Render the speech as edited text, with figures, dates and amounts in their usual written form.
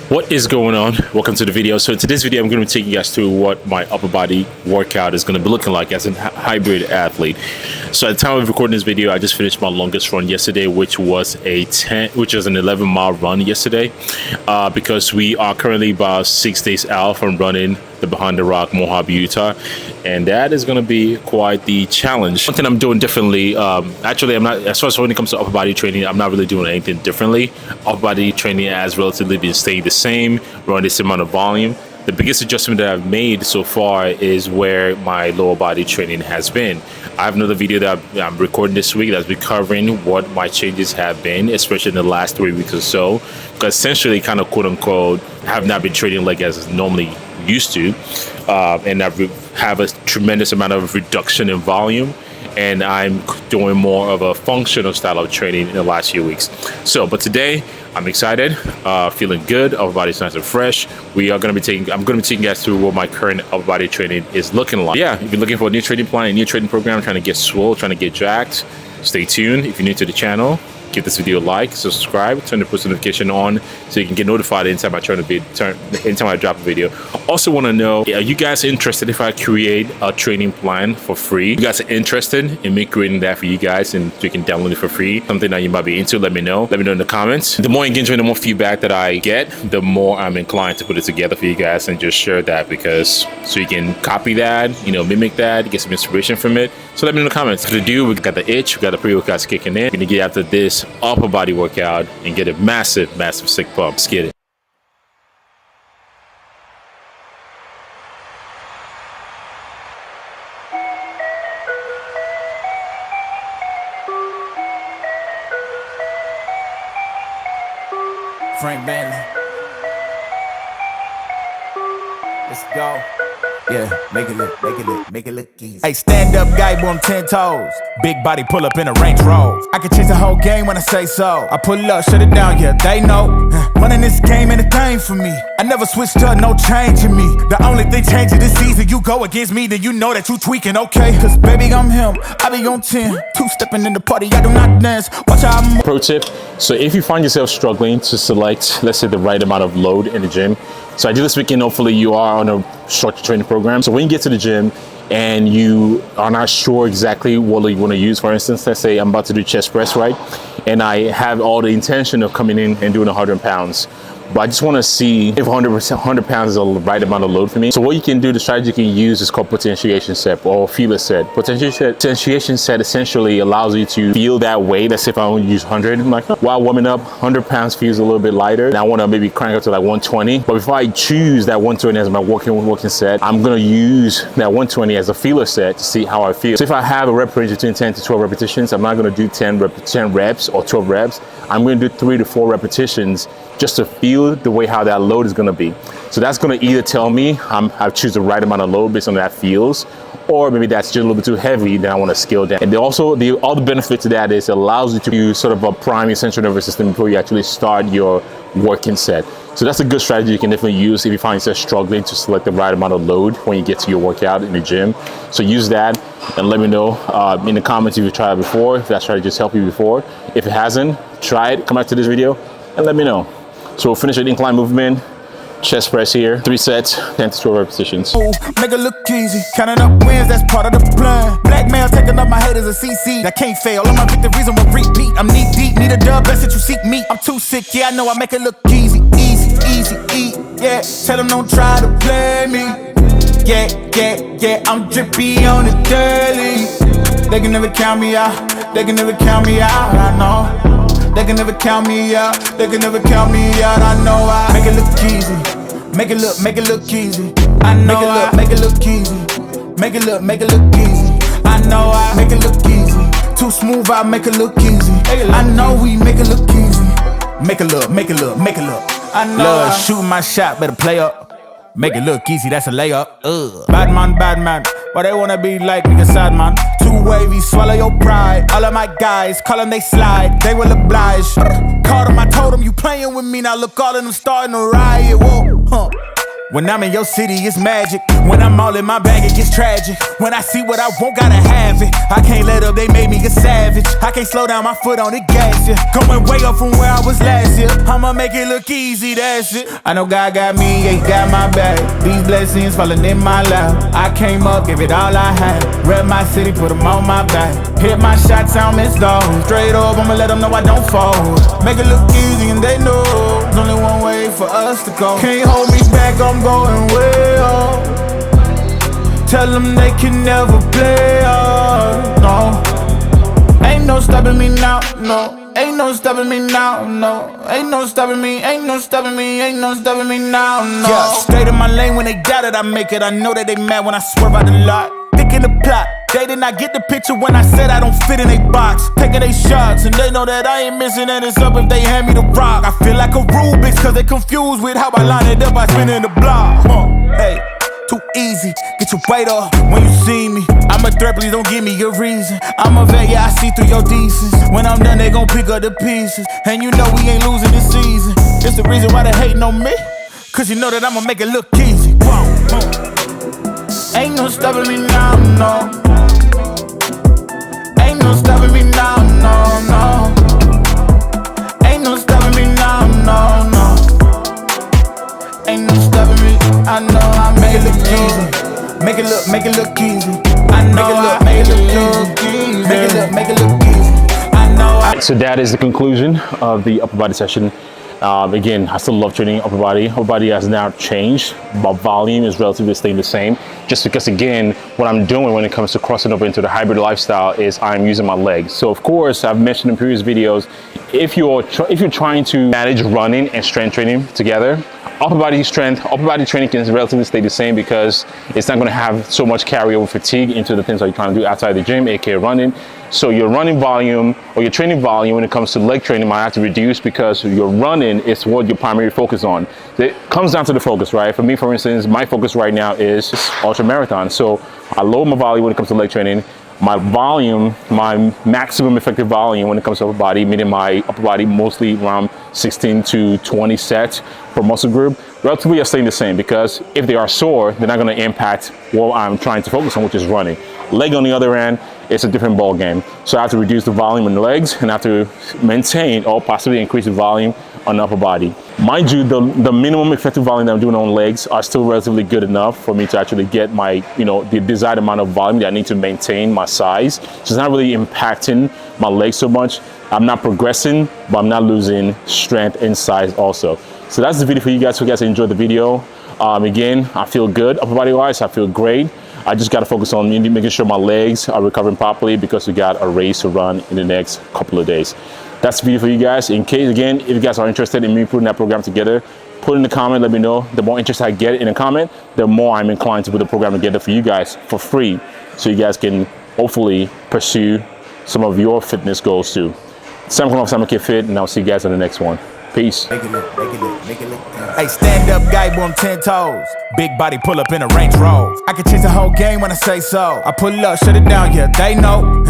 What is going on? Welcome to the video. So in today's video, I'm going to be taking you guys through what my upper body workout is going to be looking like as a hybrid athlete. So at the time of recording this video, I just finished my longest run yesterday, which was an 11-mile run yesterday, because we are currently about 6 days out from running the Behind the Rock Mojave, Utah, and that is going to be quite the challenge. One thing I'm doing differently, actually, I'm not, as far as when it comes to upper body training, I'm not really doing anything differently. Upper body training has relatively been staying the same, running the same amount of volume. The biggest adjustment that I've made so far is where my lower body training has been. I have another video that I'm recording this week that's been covering what my changes have been, especially in the last 3 weeks or so, because essentially kind of quote unquote have not been training like as normally used to, and I have a tremendous amount of reduction in volume, and I'm doing more of a functional style of training in the last few weeks. But today I'm excited, feeling good, upper body's nice and fresh. I'm going to be taking you guys through what my current upper body training is looking like. Yeah, if you're looking for a new training plan, a new training program, trying to get swole, trying to get jacked, stay tuned. If you're new to the channel, give this video a like, subscribe, turn the post notification on so you can get notified anytime I drop a video. Also want to know, are you guys interested if I create a training plan for free? You guys are interested in me creating that for you guys and you can download it for free? Something that you might be into, let me know. Let me know in the comments. The more engagement, the more feedback that I get, the more I'm inclined to put it together for you guys and just share that, because so you can copy that, mimic that, get some inspiration from it. So let me know in the comments. To do, we got the itch, we got the pre-workouts kicking in. We're gonna get after this upper body workout and get a massive sick pump. Let's get it. Frank Bailey. Let's go. Yeah, make it look easy. Hey, stand up guy, boom, 10 toes. Big body pull up in a Range Rover. I can change the whole game when I say so. I pull up, shut it down, yeah, they know. Running this game ain't a thing for me. I never switched up, no change in me. The only thing changing this season, you go against me, then you know that you tweaking, okay? Cause baby, I'm him, I be on 10. Two-stepping in the party, I do not dance. Watch how I'm... Pro tip, so if you find yourself struggling to select, let's say, the right amount of load in the gym, so I do this weekend, hopefully you are on a structured training program. So when you get to the gym and you are not sure exactly what you want to use, for instance, let's say I'm about to do chest press, right? And I have all the intention of coming in and doing 100 pounds. But I just want to see if 100 pounds is the right amount of load for me. So what you can do, the strategy you can use is called potentiation set or feeler set. Potentiation set essentially allows you to feel that weight. Let's say if I only use 100, I'm like, while warming up, 100 pounds feels a little bit lighter. And I want to maybe crank up to like 120. But before I choose that 120 as my working set, I'm going to use that 120 as a feeler set to see how I feel. So if I have a rep range between 10 to 12 repetitions, I'm not going to do 10 reps or 12 reps. I'm going to do 3 to 4 repetitions just to feel the way how that load is going to be. So that's going to either tell me I choose the right amount of load based on that feels, or maybe that's just a little bit too heavy, then I want to scale down. And all the benefit to that is it allows you to use sort of a prime your central nervous system before you actually start your working set. So that's a good strategy you can definitely use if you find yourself struggling to select the right amount of load when you get to your workout in the gym. So use that and let me know in the comments if you've tried it before, if that strategy just helped you before. If it hasn't, try it, come back to this video and let me know. So we'll finish with incline movement, chest press here, 3 sets, 10 to 12 repetitions. Make it look easy, counting up wins, that's part of the plan. Blackmail taking up my head as a CC, that can't fail. All my victories will repeat. I'm knee deep, need a dub, best that you seek me. I'm too sick, yeah, I know I make it look easy, yeah. Tell them don't try to play me. Yeah, I'm drippy on the daily. They can never count me out, I know. They can never count me out, I know I make it look easy, make it look easy, I know I make it look easy, make it look easy, I know I make it look easy, too smooth I make it look easy, I know we make it look easy, make it look, I know love shooting my shot, better play up, make it look easy, that's a layup, bad man, why they wanna be like me, a sad man. Too wavy, swallow your pride. All of my guys, call them, they slide. They will oblige. Called them, I told them, you playing with me. Now look, all of them starting to riot. Whoa, When I'm in your city, it's magic. When I'm all in my bag, it gets tragic. When I see what I want, gotta have it. I can't let up, they made me a savage. I can't slow down my foot on the gas, yeah. Going way up from where I was last year. I'ma make it look easy, that's it. I know God got me, yeah, he got my back. These blessings falling in my lap. I came up, gave it all I had. Rep my city, put them on my back. Hit my shots, I don't miss those. Straight up, I'ma let them know I don't fold. Make it look easy and they know there's only one way for us to go. Can't hold me back, I'm going way up. Tell them they can never play us, no. Ain't no stopping me now, no. Ain't no stopping me now, no. Ain't no stopping me, ain't no stopping me, ain't no stopping me now, no. Yeah, stayed in my lane when they doubt it, I make it. I know that they mad when I swerve out the lot. Thick in the plot, they did not get the picture when I said I don't fit in they box. Taking they shots, and they know that I ain't missing, and it's up if they hand me the rock. I feel like a Rubik's, cause they confused with how I line it up by spinning the block. Hey, too easy, get your weight up when you see me. I'm a threat, please don't give me a reason. I'm a vet, yeah, I see through your decence. When I'm done, they gon' pick up the pieces. And you know we ain't losing this season. It's the reason why they hating on me, cause you know that I'ma make it look easy. Ain't no stopping me now, no. Ain't no stopping me now, no, no. Ain't no stopping me now, no, no. Ain't no stopping me, I know I make it look easy. Make it look easy. I know I make it look easy. Make it look easy. I know I. So that is the conclusion of the upper body session. Again, I still love training upper body. Upper body has now changed, but volume is relatively staying the same. Just because, again, what I'm doing when it comes to crossing over into the hybrid lifestyle is I'm using my legs. So of course, I've mentioned in previous videos, if you're trying to manage running and strength training together, upper body training can relatively stay the same because it's not going to have so much carryover fatigue into the things that you're trying to do outside the gym, aka running. So your running volume or your training volume when it comes to leg training might have to reduce because your running is what your primary focus on. It comes down to the focus, right? For me, for instance, my focus right now is ultra marathon. So I lower my volume when it comes to leg training. My volume, my maximum effective volume when it comes to upper body, meaning my upper body mostly around 16 to 20 sets per muscle group, relatively are staying the same because if they are sore, they're not going to impact what I'm trying to focus on, which is running. Leg on the other end, it's a different ball game. So I have to reduce the volume in the legs and I have to maintain or possibly increase the volume on the upper body. Mind you, the minimum effective volume that I'm doing on legs are still relatively good enough for me to actually get my, the desired amount of volume that I need to maintain my size. So it's not really impacting my legs so much. I'm not progressing, but I'm not losing strength and size also. So that's the video for you guys. Hope you guys enjoyed the video. Again, I feel good upper body wise. I feel great. I just got to focus on making sure my legs are recovering properly because we got a race to run in the next couple of days. That's the video for you guys. In case, again, if you guys are interested in me putting that program together, put in the comment, let me know. The more interest I get in a comment, the more I'm inclined to put the program together for you guys for free. So you guys can hopefully pursue some of your fitness goals too. SAMOKFIT, and I'll see you guys on the next one. Peace. Make it look. Hey, stand up guy, boom, 10 toes. Big body pull up in a Range Rover. I can change the whole game when I say so. I pull up, shut it down, yeah, they know.